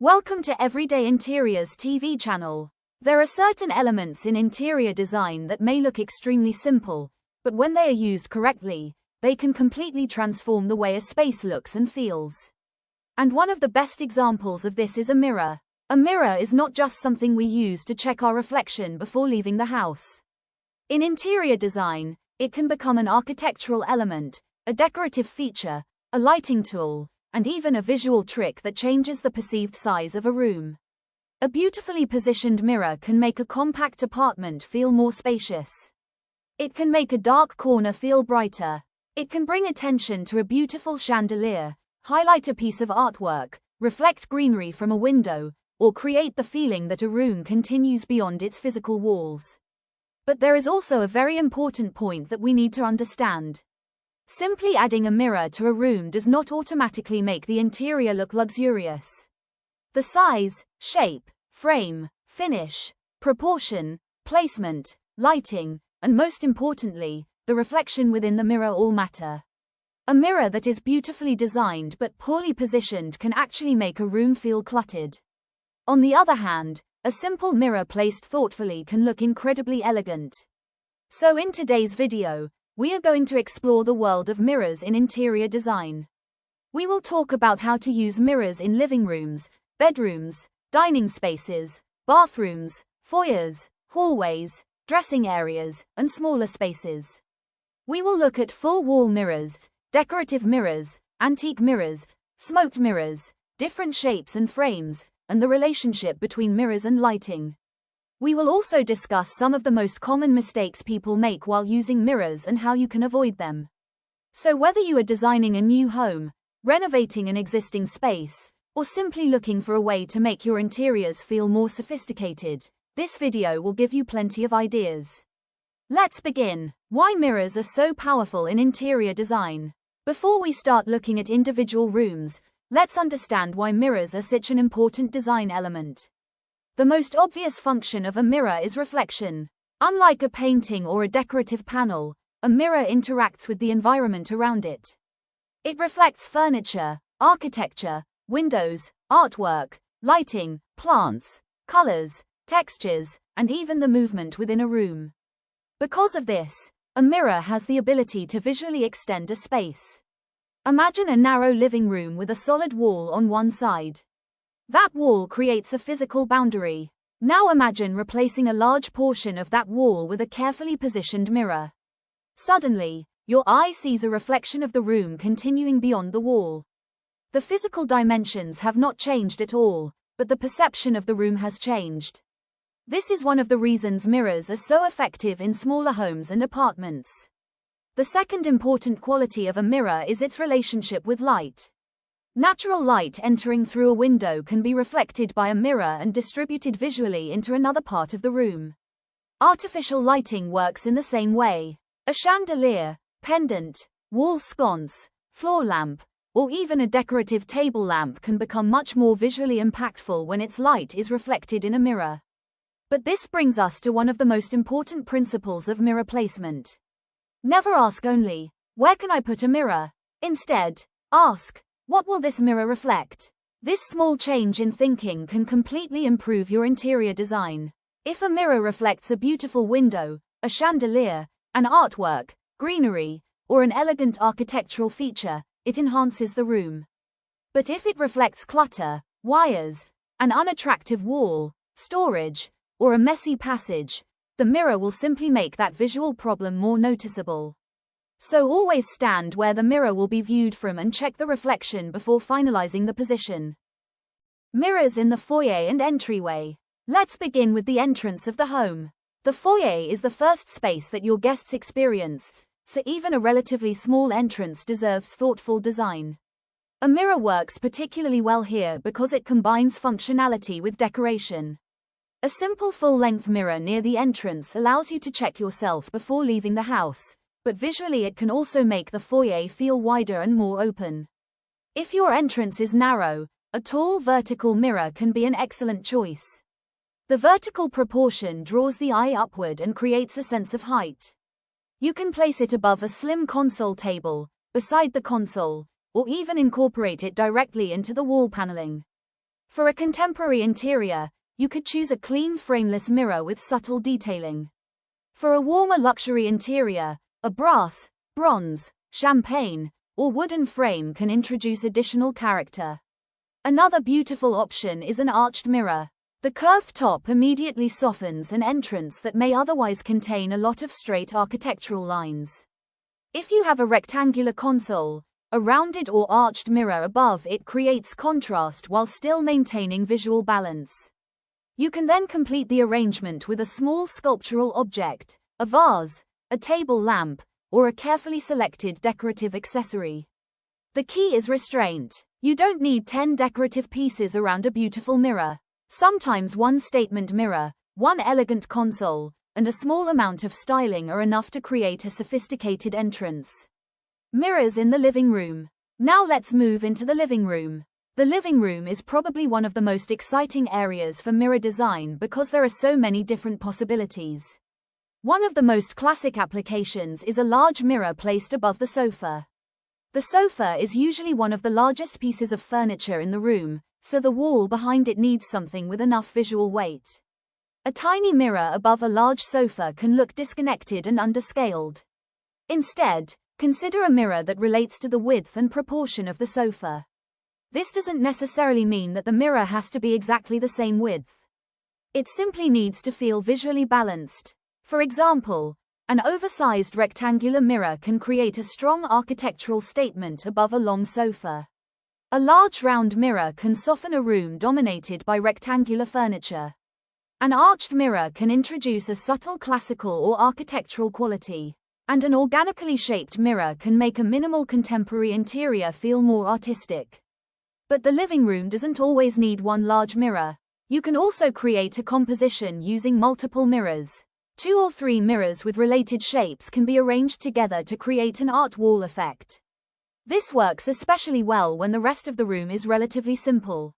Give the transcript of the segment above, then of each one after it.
Welcome to Everyday Interiors TV channel. There are certain elements in interior design that may look extremely simple, but when they are used correctly, they can completely transform the way a space looks and feels. And one of the best examples of this is a mirror. A mirror is not just something we use to check our reflection before leaving the house. In interior design, it can become an architectural element, a decorative feature, a lighting tool, and even a visual trick that changes the perceived size of a room. A beautifully positioned mirror can make a compact apartment feel more spacious. It can make a dark corner feel brighter. It can bring attention to a beautiful chandelier, highlight a piece of artwork, reflect greenery from a window, or create the feeling that a room continues beyond its physical walls. But there is also a very important point that we need to understand. Simply adding a mirror to a room does not automatically make the interior look luxurious. The size, shape, frame, finish, proportion, placement, lighting, and most importantly, the reflection within the mirror all matter. A mirror that is beautifully designed but poorly positioned can actually make a room feel cluttered. On the other hand, a simple mirror placed thoughtfully can look incredibly elegant. So in today's video, we are going to explore the world of mirrors in interior design. We will talk about how to use mirrors in living rooms, bedrooms, dining spaces, bathrooms, foyers, hallways, dressing areas, and smaller spaces. We will look at full-wall mirrors, decorative mirrors, antique mirrors, smoked mirrors, different shapes and frames, and the relationship between mirrors and lighting. We will also discuss some of the most common mistakes people make while using mirrors and how you can avoid them. So whether you are designing a new home, renovating an existing space, or simply looking for a way to make your interiors feel more sophisticated, this video will give you plenty of ideas. Let's begin. Why mirrors are so powerful in interior design. Before we start looking at individual rooms, let's understand why mirrors are such an important design element. The most obvious function of a mirror is reflection. Unlike a painting or a decorative panel, a mirror interacts with the environment around it. It reflects furniture, architecture, windows, artwork, lighting, plants, colors, textures, and even the movement within a room. Because of this, a mirror has the ability to visually extend a space. Imagine a narrow living room with a solid wall on one side. That wall creates a physical boundary. Now imagine replacing a large portion of that wall with a carefully positioned mirror. Suddenly, your eye sees a reflection of the room continuing beyond the wall. The physical dimensions have not changed at all, but the perception of the room has changed. This is one of the reasons mirrors are so effective in smaller homes and apartments. The second important quality of a mirror is its relationship with light. Natural light entering through a window can be reflected by a mirror and distributed visually into another part of the room. Artificial lighting works in the same way. A chandelier, pendant, wall sconce, floor lamp, or even a decorative table lamp can become much more visually impactful when its light is reflected in a mirror. But this brings us to one of the most important principles of mirror placement. Never ask only, where can I put a mirror? Instead, ask, what will this mirror reflect? This small change in thinking can completely improve your interior design. If a mirror reflects a beautiful window, a chandelier, an artwork, greenery, or an elegant architectural feature, it enhances the room. But if it reflects clutter, wires, an unattractive wall, storage, or a messy passage, the mirror will simply make that visual problem more noticeable. So always stand where the mirror will be viewed from and check the reflection before finalizing the position. Mirrors in the foyer and entryway. Let's begin with the entrance of the home. The foyer is the first space that your guests experience, so even a relatively small entrance deserves thoughtful design. A mirror works particularly well here because it combines functionality with decoration. A simple full-length mirror near the entrance allows you to check yourself before leaving the house, but visually it can also make the foyer feel wider and more open. If your entrance is narrow, a tall vertical mirror can be an excellent choice. The vertical proportion draws the eye upward and creates a sense of height. You can place it above a slim console table, beside the console, or even incorporate it directly into the wall paneling. For a contemporary interior, you could choose a clean frameless mirror with subtle detailing. For a warmer luxury interior, a brass, bronze, champagne, or wooden frame can introduce additional character. Another beautiful option is an arched mirror. The curved top immediately softens an entrance that may otherwise contain a lot of straight architectural lines. If you have a rectangular console, a rounded or arched mirror above it creates contrast while still maintaining visual balance. You can then complete the arrangement with a small sculptural object, a vase, a table lamp, or a carefully selected decorative accessory. The key is restraint. You don't need 10 decorative pieces around a beautiful mirror. Sometimes one statement mirror, one elegant console, and a small amount of styling are enough to create a sophisticated entrance. Mirrors in the living room. Now let's move into the living room. The living room is probably one of the most exciting areas for mirror design because there are so many different possibilities. One of the most classic applications is a large mirror placed above the sofa. The sofa is usually one of the largest pieces of furniture in the room, so the wall behind it needs something with enough visual weight. A tiny mirror above a large sofa can look disconnected and underscaled. Instead, consider a mirror that relates to the width and proportion of the sofa. This doesn't necessarily mean that the mirror has to be exactly the same width. It simply needs to feel visually balanced. For example, an oversized rectangular mirror can create a strong architectural statement above a long sofa. A large round mirror can soften a room dominated by rectangular furniture. An arched mirror can introduce a subtle classical or architectural quality, and an organically shaped mirror can make a minimal contemporary interior feel more artistic. But the living room doesn't always need one large mirror. You can also create a composition using multiple mirrors. 2 or 3 mirrors with related shapes can be arranged together to create an art wall effect. This works especially well when the rest of the room is relatively simple.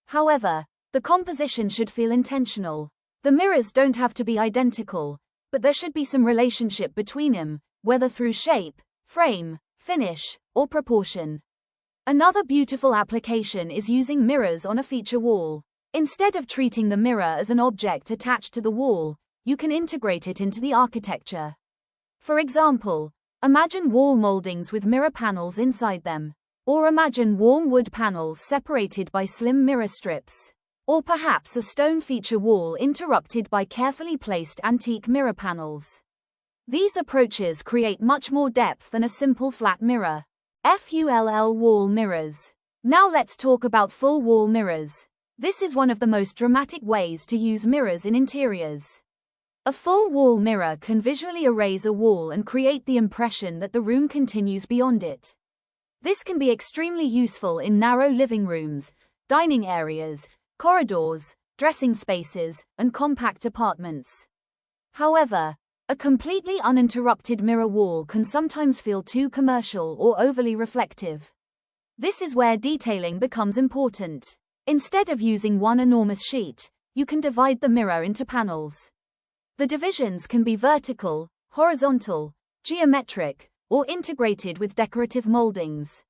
However, the composition should feel intentional. The mirrors don't have to be identical, but there should be some relationship between them, whether through shape, frame, finish, or proportion. Another beautiful application is using mirrors on a feature wall. Instead of treating the mirror as an object attached to the wall, you can integrate it into the architecture. For example, imagine wall moldings with mirror panels inside them. Or imagine warm wood panels separated by slim mirror strips. Or perhaps a stone feature wall interrupted by carefully placed antique mirror panels. These approaches create much more depth than a simple flat mirror. FULL wall mirrors. Now let's talk about full wall mirrors. This is one of the most dramatic ways to use mirrors in interiors. A full wall mirror can visually erase a wall and create the impression that the room continues beyond it. This can be extremely useful in narrow living rooms, dining areas, corridors, dressing spaces, and compact apartments. However, a completely uninterrupted mirror wall can sometimes feel too commercial or overly reflective. This is where detailing becomes important. Instead of using one enormous sheet, you can divide the mirror into panels. The divisions can be vertical, horizontal, geometric, or integrated with decorative moldings.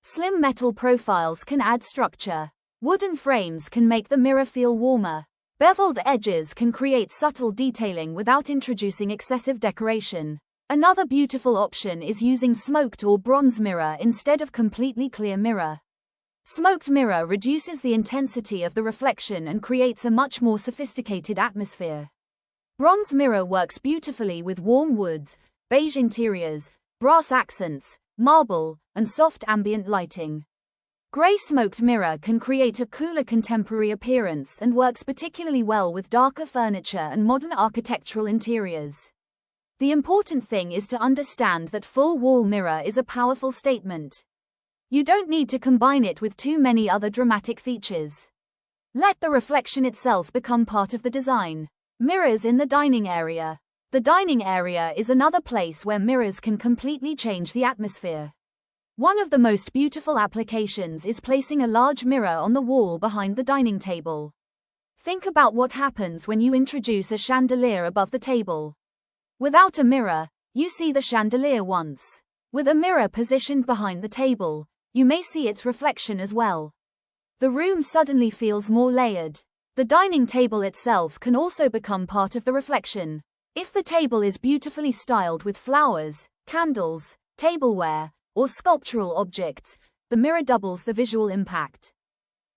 Slim metal profiles can add structure. Wooden frames can make the mirror feel warmer. Beveled edges can create subtle detailing without introducing excessive decoration. Another beautiful option is using smoked or bronze mirror instead of completely clear mirror. Smoked mirror reduces the intensity of the reflection and creates a much more sophisticated atmosphere. Bronze mirror works beautifully with warm woods, beige interiors, brass accents, marble, and soft ambient lighting. Grey smoked mirror can create a cooler contemporary appearance and works particularly well with darker furniture and modern architectural interiors. The important thing is to understand that full wall mirror is a powerful statement. You don't need to combine it with too many other dramatic features. Let the reflection itself become part of the design. Mirrors in the dining area. The dining area is another place where mirrors can completely change the atmosphere. One of the most beautiful applications is placing a large mirror on the wall behind the dining table. Think about what happens when you introduce a chandelier above the table. Without a mirror, you see the chandelier once. With a mirror positioned behind the table, you may see its reflection as well. The room suddenly feels more layered. The dining table itself can also become part of the reflection. If the table is beautifully styled with flowers, candles, tableware, or sculptural objects, the mirror doubles the visual impact.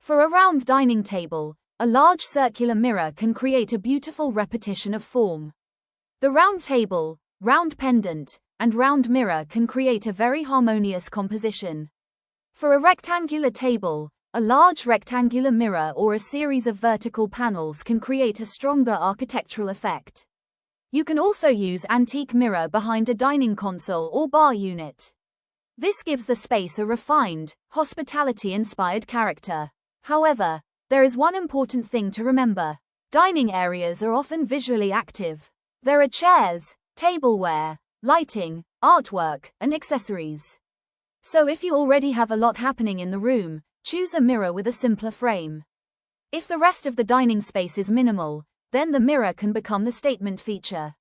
For a round dining table, a large circular mirror can create a beautiful repetition of form. The round table, round pendant, and round mirror can create a very harmonious composition. For a rectangular table, a large rectangular mirror or a series of vertical panels can create a stronger architectural effect. You can also use antique mirror behind a dining console or bar unit. This gives the space a refined, hospitality-inspired character. However, there is one important thing to remember. Dining areas are often visually active. There are chairs, tableware, lighting, artwork, and accessories. So if you already have a lot happening in the room, choose a mirror with a simpler frame. If the rest of the dining space is minimal, then the mirror can become the statement feature.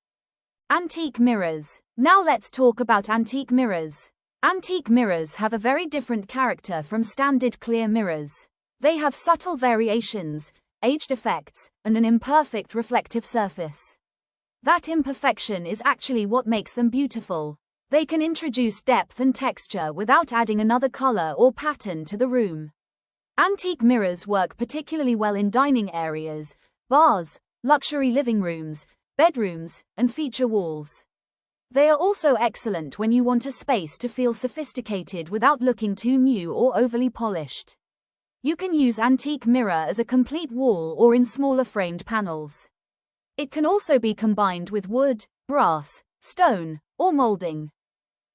Antique mirrors. Now let's talk about antique mirrors. Antique mirrors have a very different character from standard clear mirrors. They have subtle variations, aged effects, and an imperfect reflective surface. That imperfection is actually what makes them beautiful. They can introduce depth and texture without adding another color or pattern to the room. Antique mirrors work particularly well in dining areas, bars, luxury living rooms, bedrooms, and feature walls. They are also excellent when you want a space to feel sophisticated without looking too new or overly polished. You can use antique mirror as a complete wall or in smaller framed panels. It can also be combined with wood, brass, stone, or molding.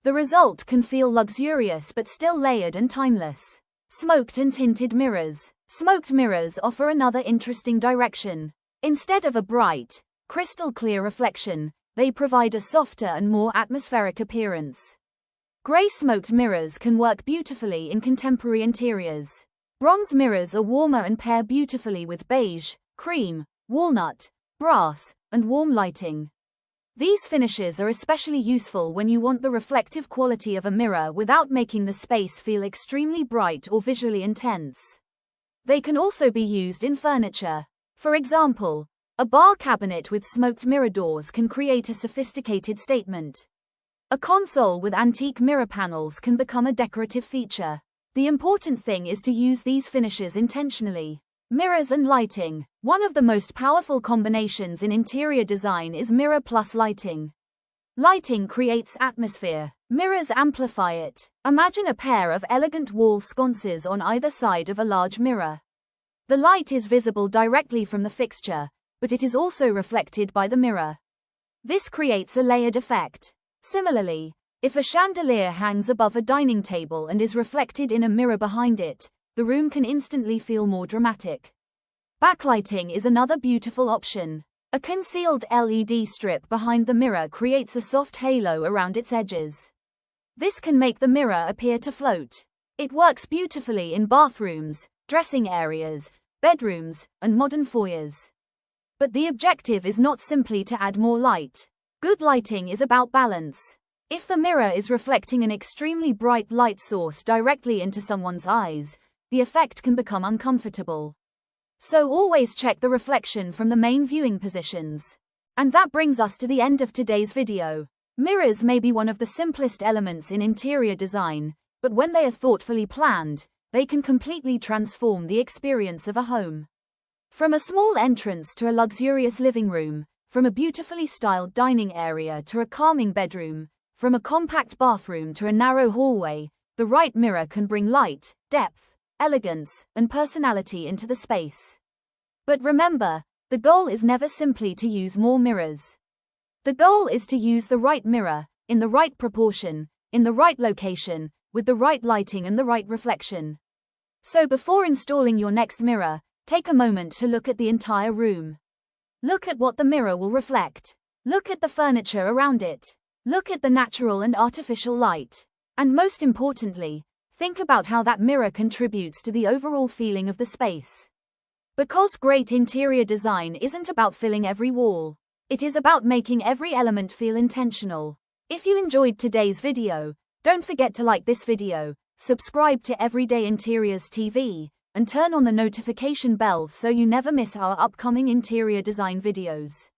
The result can feel luxurious but still layered and timeless. Smoked and tinted mirrors. Smoked mirrors offer another interesting direction. Instead of a bright, crystal clear reflection, they provide a softer and more atmospheric appearance. Grey smoked mirrors can work beautifully in contemporary interiors. Bronze mirrors are warmer and pair beautifully with beige, cream, walnut, brass, and warm lighting. These finishes are especially useful when you want the reflective quality of a mirror without making the space feel extremely bright or visually intense. They can also be used in furniture. For example, a bar cabinet with smoked mirror doors can create a sophisticated statement. A console with antique mirror panels can become a decorative feature. The important thing is to use these finishes intentionally. Mirrors and lighting. One of the most powerful combinations in interior design is mirror plus lighting. Lighting creates atmosphere. Mirrors amplify it. Imagine a pair of elegant wall sconces on either side of a large mirror. The light is visible directly from the fixture, but it is also reflected by the mirror. This creates a layered effect. Similarly, if a chandelier hangs above a dining table and is reflected in a mirror behind it, the room can instantly feel more dramatic. Backlighting is another beautiful option. A concealed LED strip behind the mirror creates a soft halo around its edges. This can make the mirror appear to float. It works beautifully in bathrooms, dressing areas, bedrooms, and modern foyers. But the objective is not simply to add more light. Good lighting is about balance. If the mirror is reflecting an extremely bright light source directly into someone's eyes, the effect can become uncomfortable. So always check the reflection from the main viewing positions. And that brings us to the end of today's video. Mirrors may be one of the simplest elements in interior design, but when they are thoughtfully planned, they can completely transform the experience of a home. From a small entrance to a luxurious living room, from a beautifully styled dining area to a calming bedroom, from a compact bathroom to a narrow hallway, the right mirror can bring light, depth, elegance, and personality into the space. But remember, the goal is never simply to use more mirrors. The goal is to use the right mirror, in the right proportion, in the right location, with the right lighting and the right reflection. So before installing your next mirror, take a moment to look at the entire room. Look at what the mirror will reflect. Look at the furniture around it. Look at the natural and artificial light. And most importantly, think about how that mirror contributes to the overall feeling of the space. Because great interior design isn't about filling every wall. It is about making every element feel intentional. If you enjoyed today's video, don't forget to like this video, subscribe to Everyday Interiors TV, and turn on the notification bell so you never miss our upcoming interior design videos.